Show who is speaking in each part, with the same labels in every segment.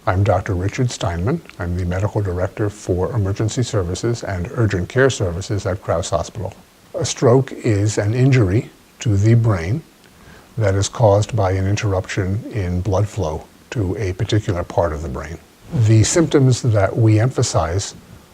Speaker 1: I'm Dr. Richard Steinman. I'm the Medical Director for Emergency Services and Urgent Care Services at Crouse Hospital. A stroke is an injury to the brain that is caused by an interruption in blood flow to a particular part of the brain. The symptoms that we emphasize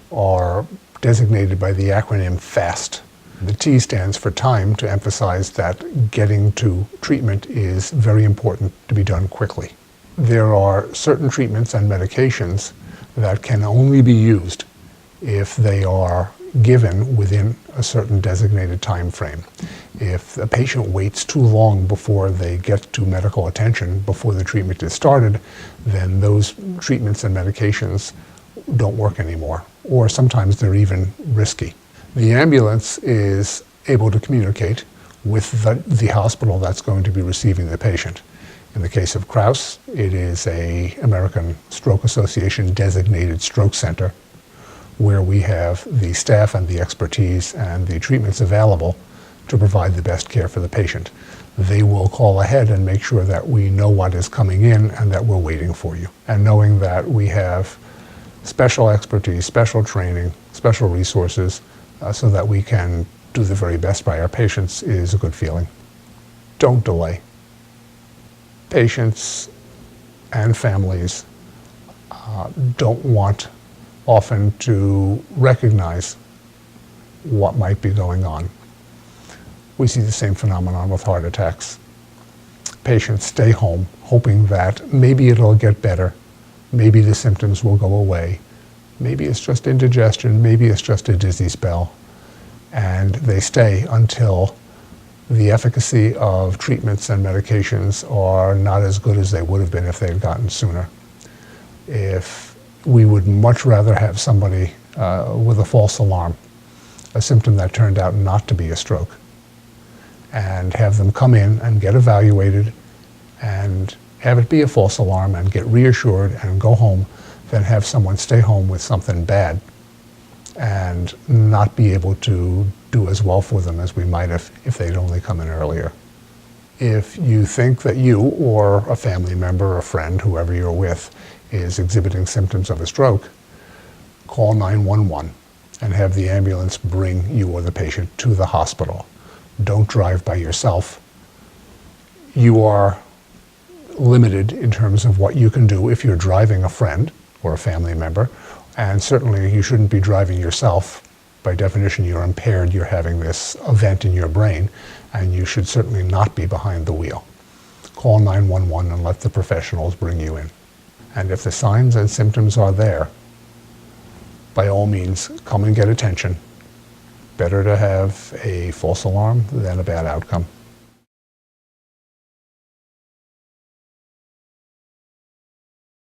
Speaker 1: are designated by the acronym FAST. The T stands for time, to emphasize that getting to treatment is very important to be done quickly. There are certain treatments and medications that can only be used if they are given within a certain designated time frame. If a patient waits too long before they get to medical attention, before the treatment is started, then those treatments and medications don't work anymore, or sometimes they're even risky. The ambulance is able to communicate with the hospital that's going to be receiving the patient. In the case of Crouse, it is an American Stroke Association designated stroke center, where we have the staff and the expertise and the treatments available to provide the best care for the patient. They will call ahead and make sure that we know what is coming in and that we're waiting for you. And knowing that we have special expertise, special training, special resources, so that we can do the very best by our patients is a good feeling. Don't delay. Patients and families don't want often to recognize what might be going on. We see the same phenomenon with heart attacks. Patients stay home hoping that maybe it'll get better, maybe the symptoms will go away, maybe it's just indigestion, maybe it's just a dizzy spell, and they stay until the efficacy of treatments and medications are not as good as they would have been if they had gotten sooner. We would much rather have somebody with a false alarm, a symptom that turned out not to be a stroke, and have them come in and get evaluated and have it be a false alarm and get reassured and go home, than have someone stay home with something bad and not be able to do as well for them as we might have if they'd only come in earlier. If you think that you or a family member, a friend, whoever you're with, is exhibiting symptoms of a stroke, call 911 and have the ambulance bring you or the patient to the hospital. Don't drive by yourself. You are limited in terms of what you can do if you're driving a friend or a family member, and certainly you shouldn't be driving yourself. By definition, you're impaired, you're having this event in your brain, and you should certainly not be behind the wheel. Call 911 and let the professionals bring you in. And if the signs and symptoms are there, by all means, come and get attention. Better to have a false alarm than a bad outcome.